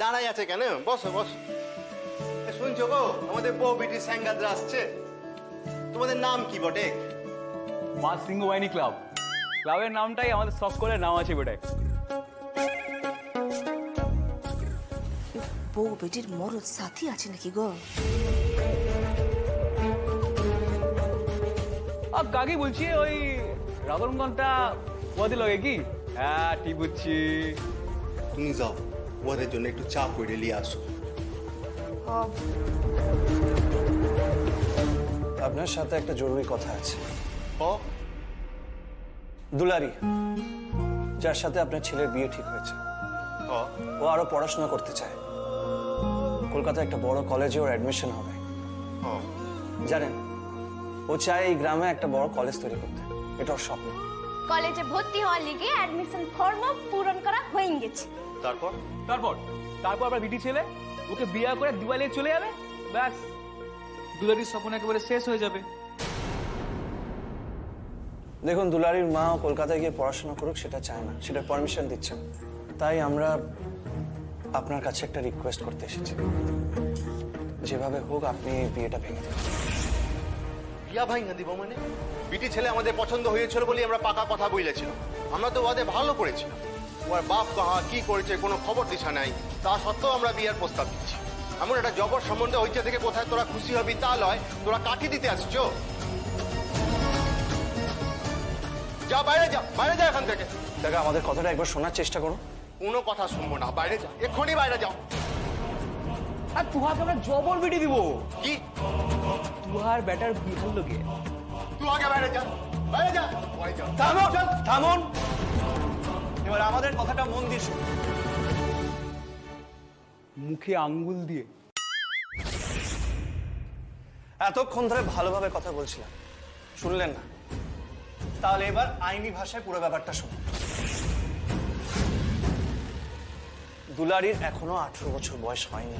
দাঁড়াই আছে কেন? বসো বসো। শুনছো গো, আমাদের বউ বিটি স্যাঙ্গাদরা আসছে। তোমাদের নাম কি বটে? মা সিংহ বাহিনী ক্লাব। ক্লাবের নামটাই আমাদের শখ করে নাম আছে বেটায়। বউ বেটির মরদ সাথী আছে নাকি গো? আর কাকি বলছি ওই রতনগণটা বদল লাগে কি? হ্যাঁ ঠিক বুঝছি। তুমি যাও, ওদের জন্য একটু চা করে নিয়ে আসো। আপনার সাথে একটা জরুরি কথা আছে। ও দুলারি, যার সাথে আপনার ছেলের বিয়ে ঠিক হয়েছে, ও ও আরো পড়াশোনা করতে চায়। কলকাতায় একটা বড় কলেজে ওর অ্যাডমিশন হবে। ও জানেন, ও চায় এই গ্রামে একটা বড় কলেজ তৈরি করতে। এটা ওর স্বপ্ন। কলেজে ভর্তি হওয়ার লিগে অ্যাডমিশন ফর্মও পূরণ করা হয়ে গেছে। তারপর তারপর তারপর আবার বিটি ছেলে ওকে বিয়ে করে দিওয়ালি চলে যাবে, ব্যাস দুলারির স্বপ্ন একেবারে শেষ হয়ে যাবে। দেখুন, দুলারির মা কলকাতায় গিয়ে পড়াশোনা করুক সেটা চায় না, সেটার পারমিশন দিচ্ছেন। তাই আমরা আপনার কাছে একটা রিকোয়েস্ট করতে এসেছি। যেভাবে হোক আপনি এই বিয়েটা ভেঙে দেন। বিয়া ভাই না দিব মানে? বিটি ছেলে আমাদের পছন্দ হয়েছিল বলে আমরা পাকা কথা বলেছিলাম। আমরা তো ওদের ভালো করেছিলাম। ওর বাপ কাহা কি করেছে কোনো খবর দিশা নাই, তা সত্ত্বেও আমরা বিয়ের প্রস্তাব দিচ্ছি। এমন একটা জবর সম্বন্ধে হইতে থেকে কোথায় তোরা খুশি হবি তা লয়, তোরা কাটি দিতে আসছো। যা বাইরে যা, বাইরে যা এখান থেকে। দেখো, আমাদের কথাটা একবার শোনার চেষ্টা করো। কোনো কথা শুনবো না, বাইরে যা, এক্ষুনি বাইরে যাও। আর তুহাকে আমরা জবর বিটি দিব। কি? তুহার ব্যাটার বিহার লোকে। তুই আগে বাইরে যা, বাইরে যা, বাইরে যা। থামুন, থামুন। এবার আমাদের কথাটা মন দিয়ে শুনুন। মুখে আঙ্গুল দিয়ে এতক্ষণ ধরে ভালোভাবে কথা বলছিলাম, শুনলেন না? তাহলে এবার আইনি ভাষায় পুরো ব্যাপারটা শুনুন। দুলারির এখনো 18 বছর বয়স হয়নি।